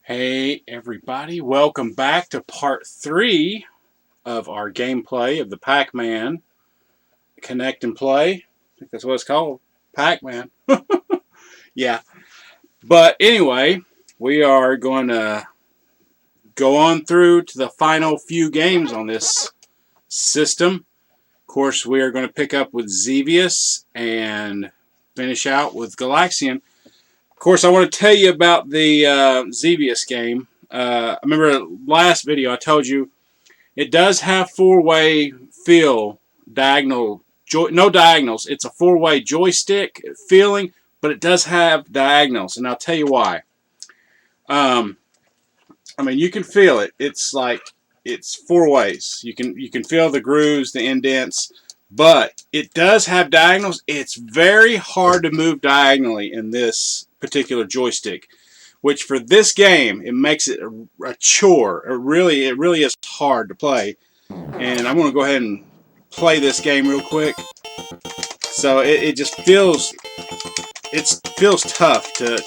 Hey everybody, welcome back to part 3 of our gameplay of the Pac-Man Connect and Play. I think that's what it's called, Pac-Man. Yeah, but anyway, we are going to go on through to the final few games on this system. Of course, we are going to pick up with Xevious and finish out with Galaxian. Of course, I want to tell you about the Xevious game. I remember last video I told you it does have four-way feel, no diagonals. It's a four-way joystick feeling, but it does have diagonals, and I'll tell you why. I mean, you can feel it. It's four ways. You can feel the grooves, the indents, but it does have diagonals. It's very hard to move diagonally in this particular joystick, which for this game it makes it a chore. It really is hard to play. And I'm going to go ahead and play this game real quick. So it just feels tough to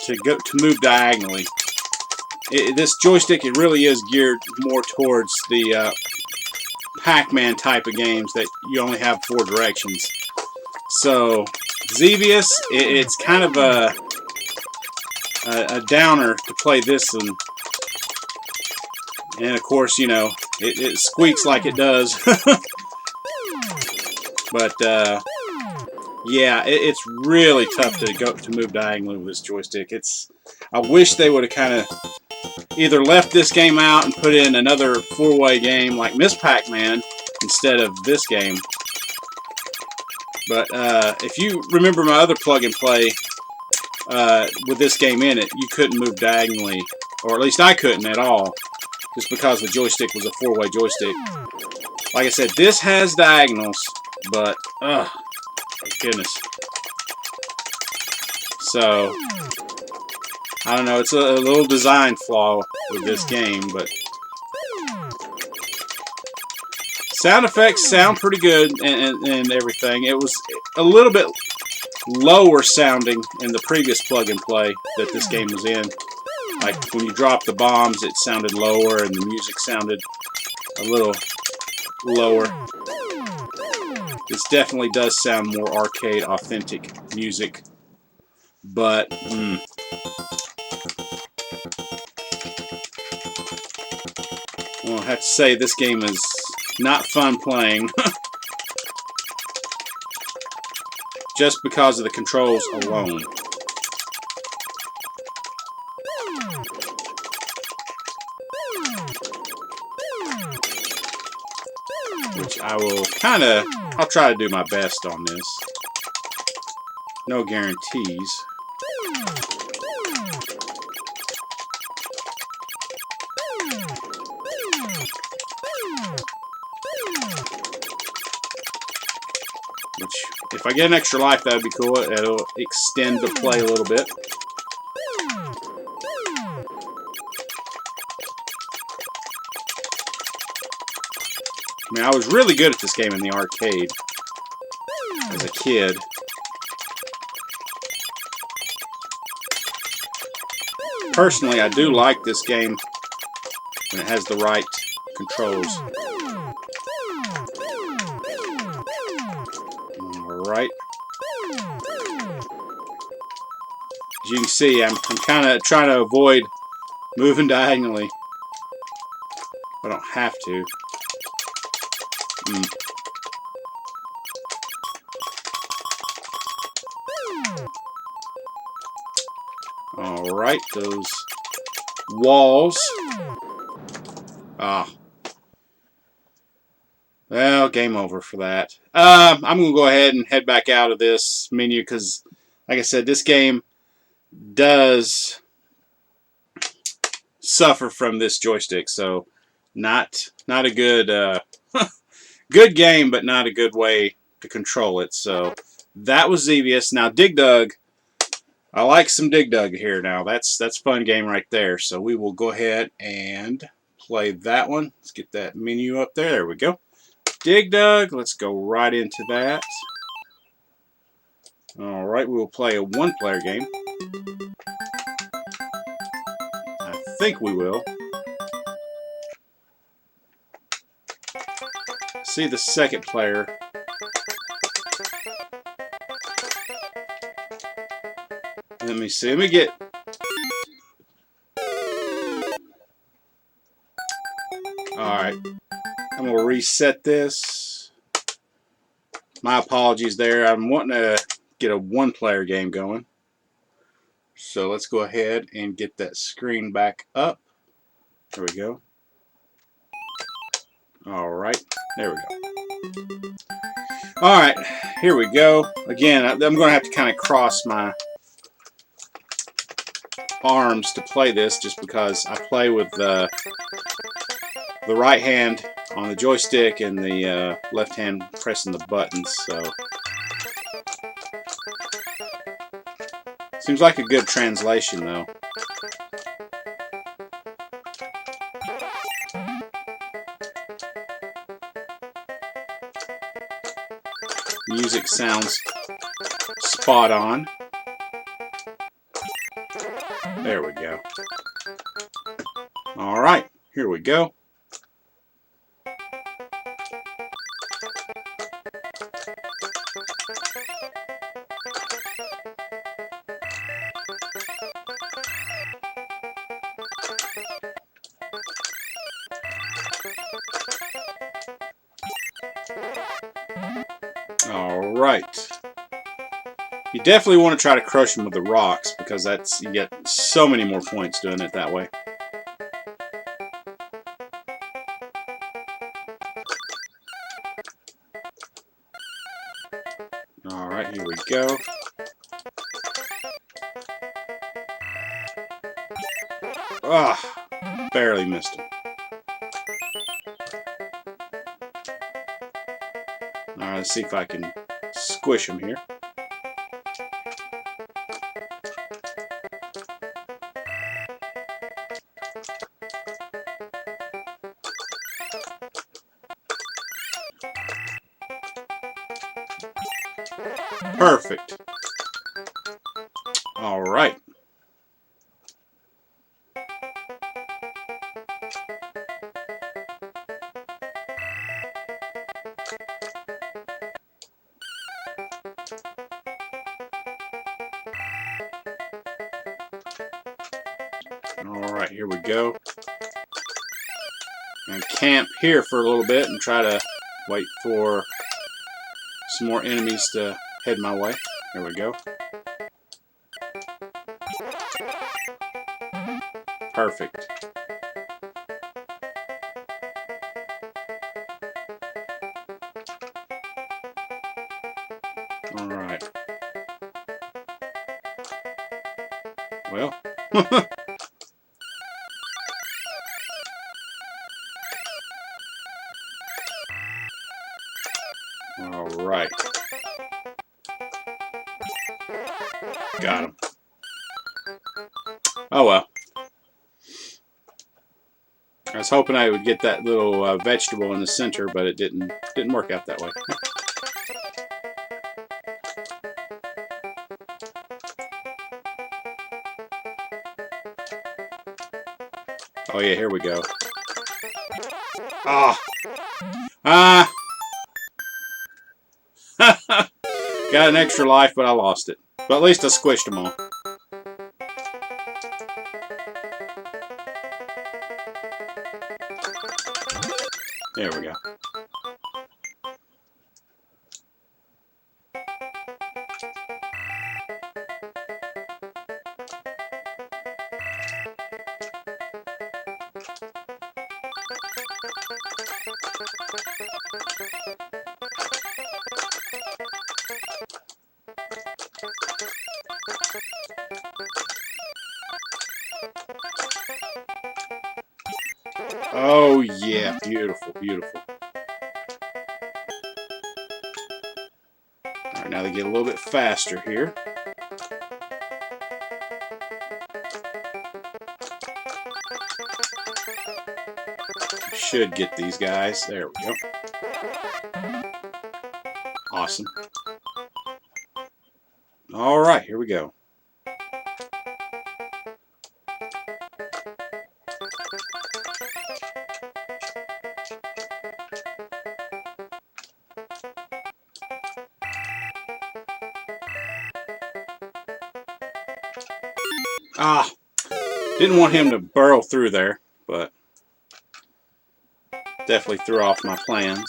move diagonally. This joystick, it really is geared more towards the Pac-Man type of games that you only have 4 directions. So Xevious, it's kind of a downer to play this one. And of course, you know, it squeaks like it does. But yeah, it's really tough to move diagonally with this joystick. I wish they would have kind of either left this game out and put in another 4-way game like Miss Pac-Man instead of this game. But if you remember my other plug and play with this game in it, you couldn't move diagonally, or at least I couldn't at all, just because the joystick was a 4-way joystick. Like I said, this has diagonals, but my goodness. So I don't know, it's a little design flaw with this game, but sound effects sound pretty good and everything. It was a little bit lower sounding in the previous plug and play that this game was in. Like when you dropped the bombs, it sounded lower and the music sounded a little lower. This definitely does sound more arcade, authentic music. But well, I have to say this game is not fun playing. Just because of the controls alone. Which I'll try to do my best on this. No guarantees. Which, if I get an extra life, that would be cool. It'll extend the play a little bit. I mean, I was really good at this game in the arcade as a kid. Personally, I do like this game when it has the right controls. Alright. As you can see, I'm kind of trying to avoid moving diagonally. I don't have to. Alright, those walls. Well, game over for that. I'm going to go ahead and head back out of this menu because, like I said, this game does suffer from this joystick. So, not a good good game, but not a good way to control it. So, that was Xevious. Now, Dig Dug. I like some Dig Dug here now. That's a fun game right there. So, we will go ahead and play that one. Let's get that menu up there. There we go. Dig Dug. Let's go right into that. Alright, we will play a 1-player game. I think we will. See the second player. Let me see. Let me get... Alright. I'm going to reset this. My apologies there. I'm wanting to get a one-player game going. So let's go ahead and get that screen back up. There we go. Alright. There we go. Alright. Here we go. Again, I'm going to have to kind of cross my arms to play this just because I play with the right hand on the joystick and the left hand pressing the buttons. So seems like a good translation though. Music sounds spot on. There we go. Alright, here we go. Alright. You definitely want to try to crush them with the rocks because that's, you get so many more points doing it that way. Alright, here we go. Ah, barely missed him. Alright, let's see if I can squish him here. Perfect. All right. All right, here we go. And camp here for a little bit and try to wait for some more enemies to head my way. There we go. Perfect. All right. Well. All right. Got him. Oh well. I was hoping I would get that little vegetable in the center, but it didn't work out that way. Oh yeah, here we go. Ah. Ah. Got an extra life, but I lost it. But at least I squished them all. There we go. Oh yeah, beautiful, beautiful. Alright, now they get a little bit faster here. Should get these guys. There we go. Awesome. Alright, here we go. Ah, didn't want him to burrow through there, but definitely threw off my plans.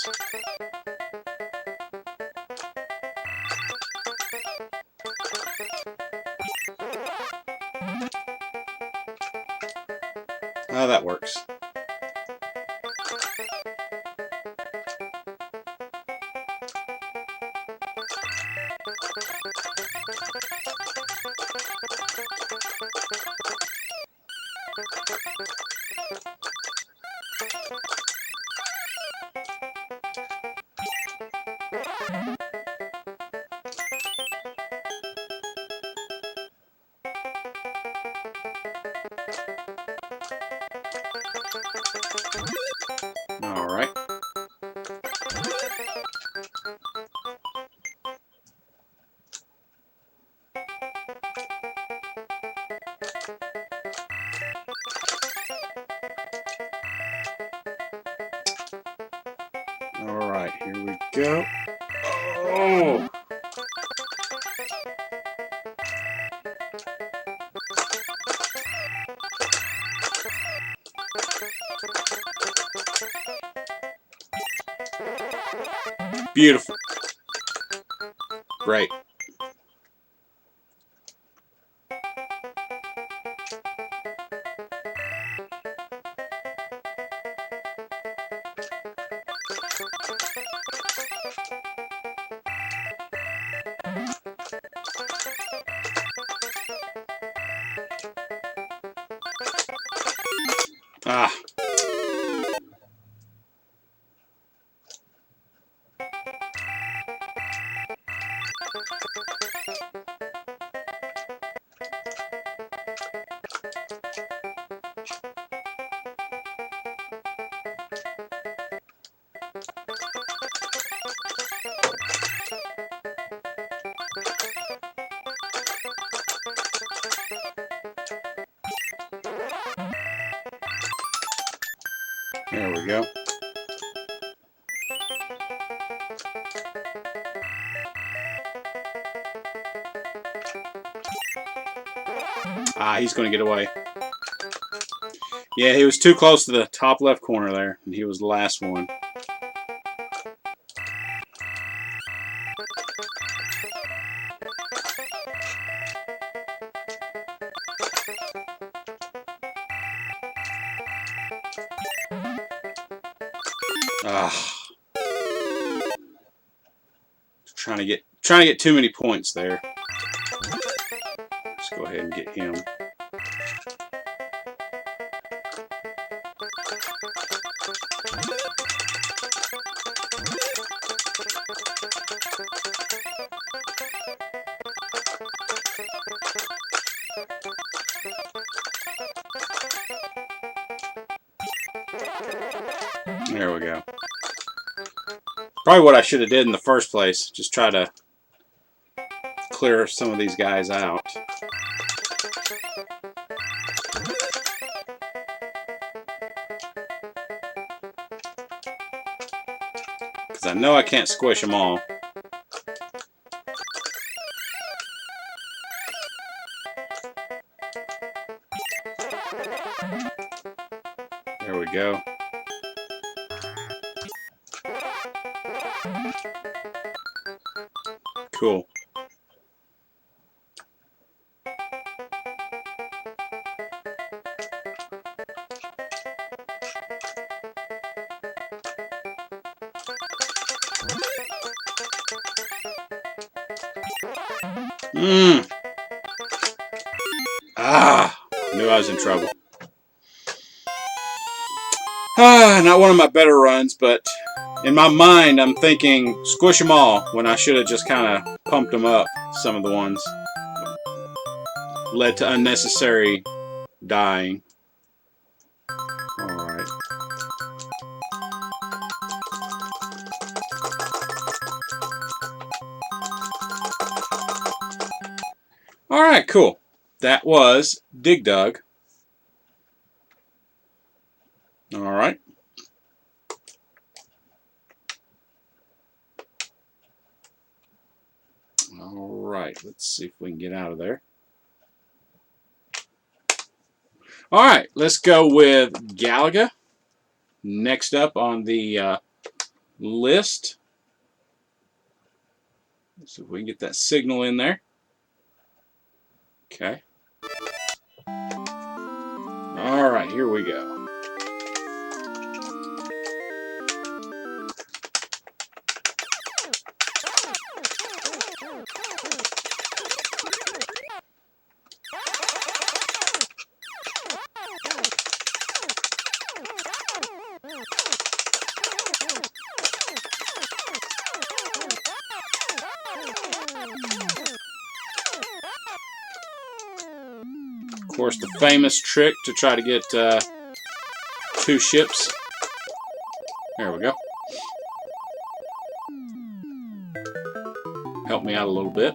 Oh, that works. All right. All right, here we go. Oh! Beautiful. Great. Ah. There we go. Ah, he's going to get away. Yeah, he was too close to the top left corner there, and he was the last one. Ah. Trying to get too many points there. Let's go ahead and get him. There we go. Probably what I should have did in the first place. Just try to clear some of these guys out. Because I know I can't squish them all. There we go. Cool. Ah, knew I was in trouble. Not one of my better runs, but in my mind, I'm thinking squish them all when I should have just kind of pumped them up. Some of the ones led to unnecessary dying. All right. All right, cool. That was Dig Dug. All right. All right. Let's see if we can get out of there. Alright, let's go with Galaga. Next up on the list. Let's see if we can get that signal in there. Okay. Alright, here we go. Of course, the famous trick to try to get 2 ships. There we go. Help me out a little bit.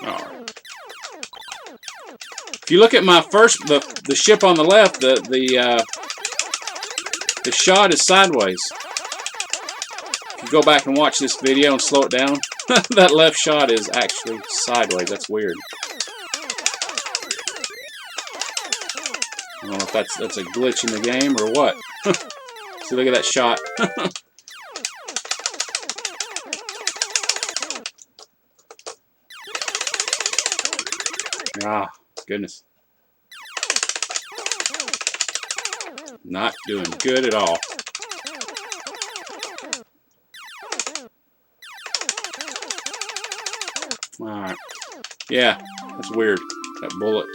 Alright. If you look at my first, the ship on the left, the shot is sideways. If you go back and watch this video and slow it down, that left shot is actually sideways. That's weird. I don't know if that's a glitch in the game or what. See, look at that shot. Ah, goodness. Not doing good at all. Alright. Yeah, that's weird. That bullet.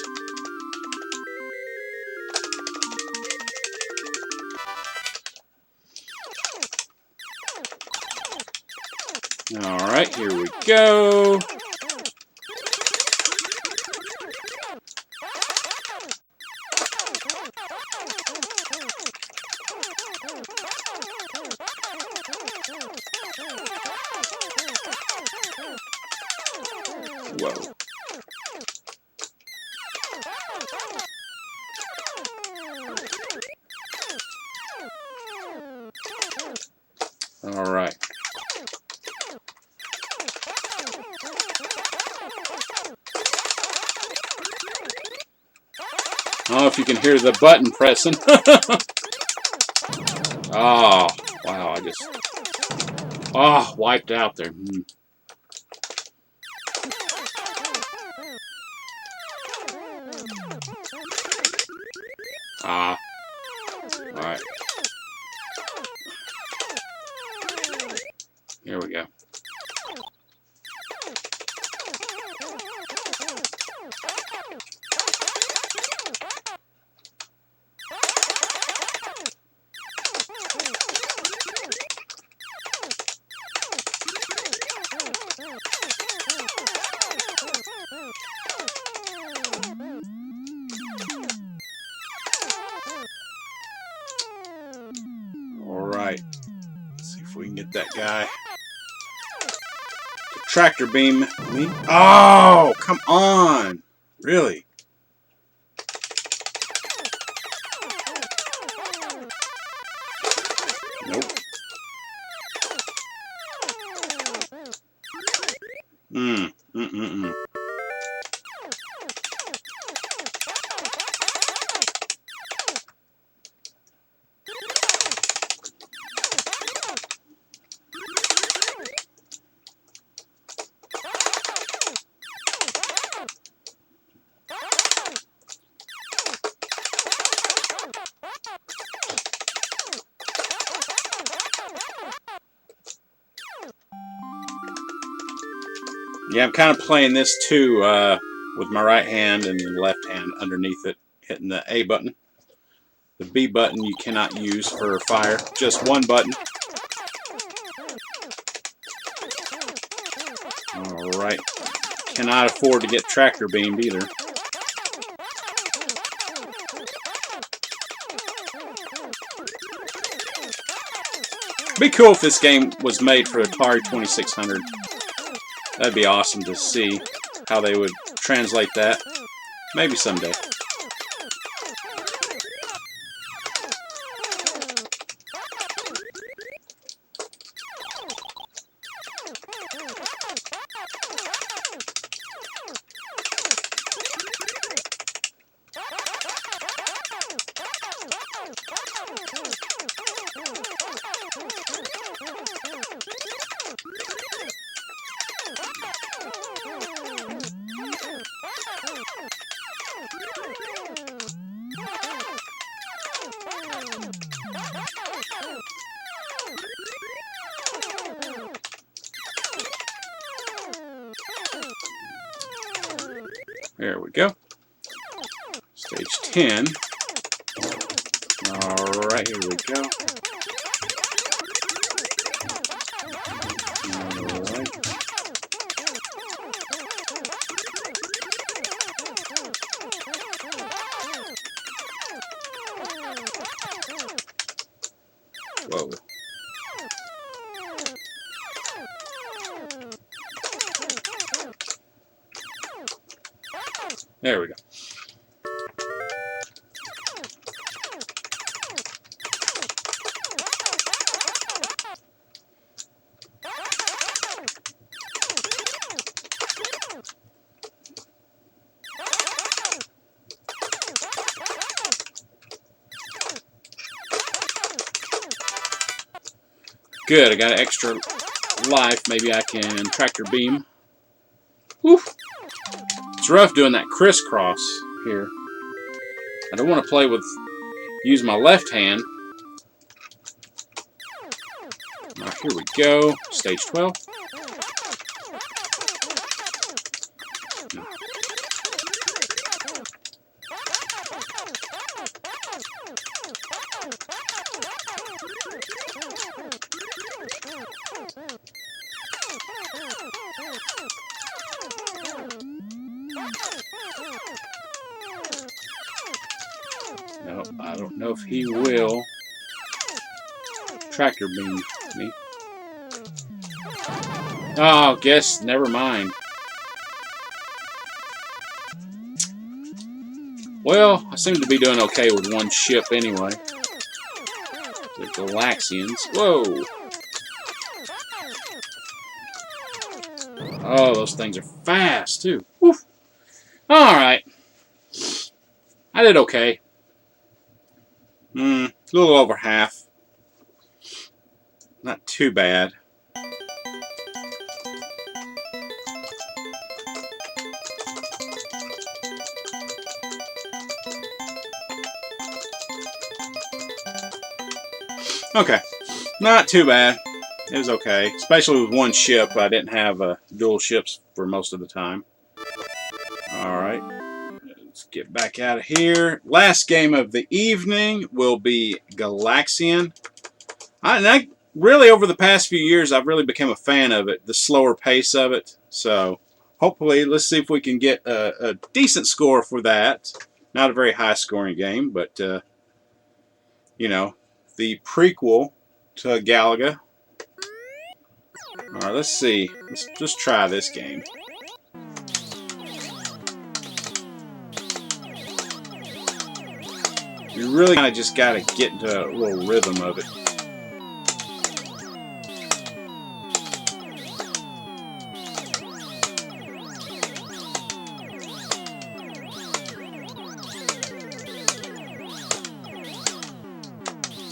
Alright, here we go. Whoa. All right. I don't know if you can hear the button pressing. Oh, wow, I just... Oh, wiped out there. Ah. Alright. Here we go. Alright. Let's see if we can get that guy. Tractor beam me. Oh, come on. Really? Nope. Yeah, I'm kind of playing this too with my right hand and the left hand underneath it, hitting the A button. The B button you cannot use for fire, just one button. Alright, cannot afford to get tractor beamed either. It'd be cool if this game was made for Atari 2600. That'd be awesome to see how they would translate that. Maybe someday. There we go. Stage 10. Alright, here we go. Alright. Whoa. There we go. Good, I got an extra life. Maybe I can tractor beam. Whew. It's rough doing that crisscross here. I don't want to play with, use my left hand. Now here we go, stage 12. No, I don't know if he will tractor beam me. Oh, guess never mind. Well, I seem to be doing okay with one ship anyway. The Galaxians. Whoa! Oh, those things are fast too. Woof. All right, I did okay. A little over half. Not too bad. Okay, not too bad. It was okay, especially with one ship. I didn't have dual ships for most of the time. Alright, let's get back out of here. Last game of the evening will be Galaxian. I really, over the past few years, I've really become a fan of it, the slower pace of it. So, hopefully, let's see if we can get a decent score for that. Not a very high scoring game, but, you know, the prequel to Galaga. Alright, let's see. Let's just try this game. You really kind of just got to get into a little rhythm of it.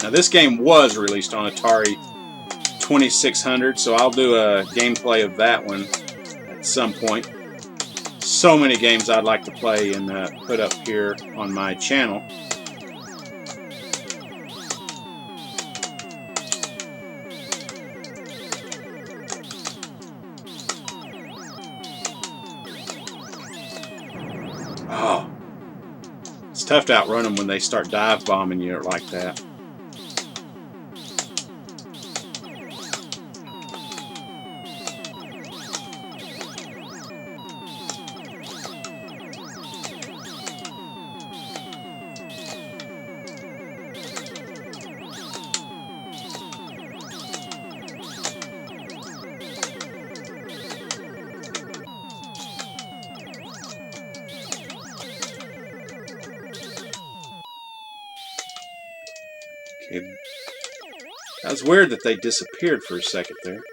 Now this game was released on Atari 2600, so I'll do a gameplay of that one at some point. So many games I'd like to play and put up here on my channel. Oh, it's tough to outrun them when they start dive bombing you like that. Okay. That was weird that they disappeared for a second there.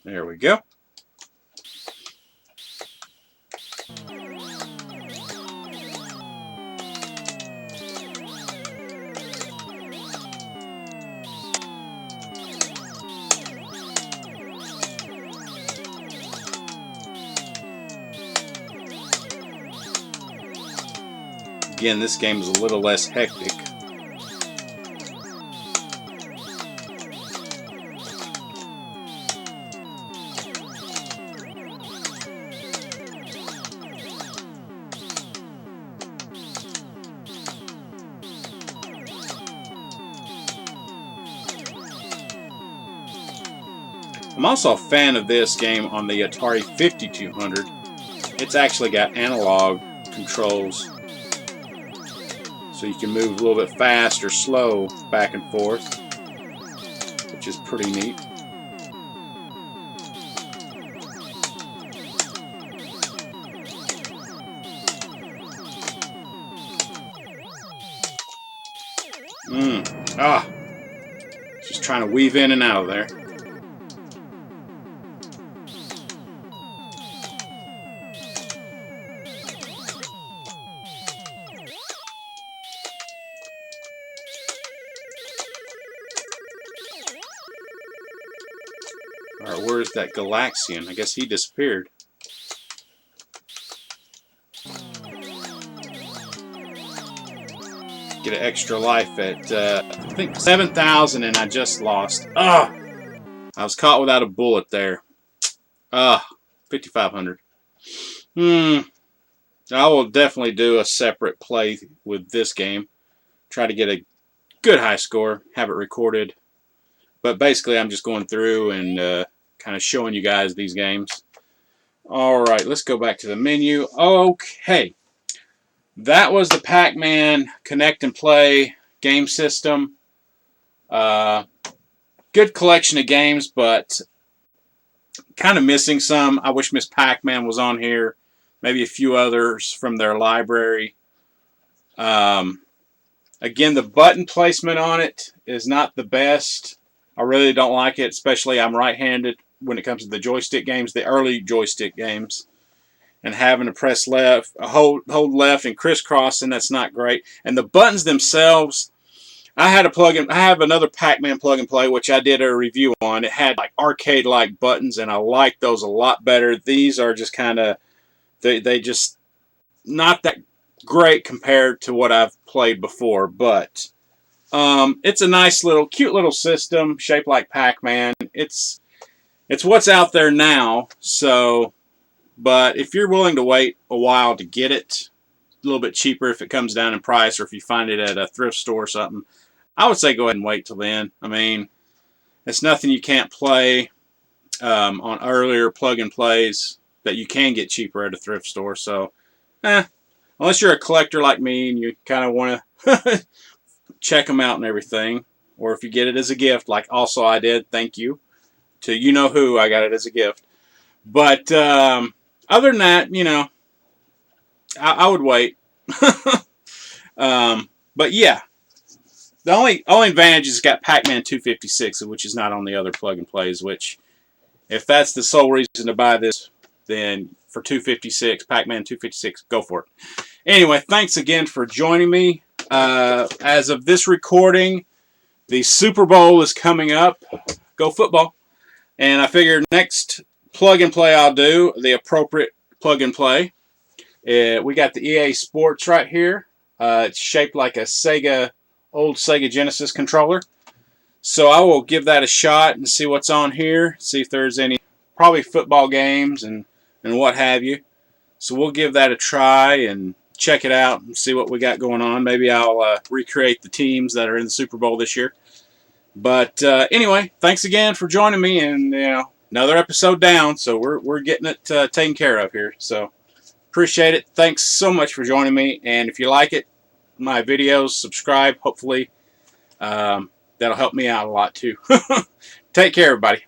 There we go. Again, this game is a little less hectic. I'm also a fan of this game on the Atari 5200. It's actually got analog controls, so you can move a little bit fast or slow back and forth, which is pretty neat. Just trying to weave in and out of there. Alright, where's that Galaxian? I guess he disappeared. Get an extra life at, I think 7,000, and I just lost. Ugh! I was caught without a bullet there. 5,500. I will definitely do a separate play with this game. Try to get a good high score, have it recorded. But basically, I'm just going through and kind of showing you guys these games. Alright, let's go back to the menu. Okay. That was the Pac-Man Connect and Play game system. Good collection of games, but kind of missing some. I wish Miss Pac-Man was on here. Maybe a few others from their library. Again, the button placement on it is not the best. I really don't like it, especially I'm right-handed when it comes to the joystick games, the early joystick games. And having to press left, hold left and crisscross, and that's not great. And the buttons themselves, I have another Pac-Man plug and play, which I did a review on. It had like arcade-like buttons, and I like those a lot better. These are just kind of, they just not that great compared to what I've played before. But it's a nice little, cute little system shaped like Pac-Man. It's what's out there now, so. But if you're willing to wait a while to get it, a little bit cheaper if it comes down in price, or if you find it at a thrift store or something, I would say go ahead and wait till then. I mean, it's nothing you can't play on earlier plug-and-plays that you can get cheaper at a thrift store. So, unless you're a collector like me and you kind of want to check them out and everything, or if you get it as a gift, like also I did, thank you to you-know-who, I got it as a gift. But other than that, you know, I would wait. But yeah, the only advantage is it's got Pac-Man 256, which is not on the other plug-and-plays, which, if that's the sole reason to buy this, then for 256, Pac-Man 256, go for it. Anyway, thanks again for joining me. As of this recording, the Super Bowl is coming up. Go football. And I figure next plug and play I'll do, the appropriate plug and play. We got the EA Sports right here. It's shaped like a old Sega Genesis controller. So I will give that a shot and see what's on here. See if there's any, probably football games and what have you. So we'll give that a try and check it out and see what we got going on. Maybe I'll recreate the teams that are in the Super Bowl this year. But anyway, thanks again for joining me, and another episode down, so we're getting it taken care of here. So appreciate it. Thanks so much for joining me, and if you like it, my videos, subscribe. Hopefully that'll help me out a lot too. Take care, everybody.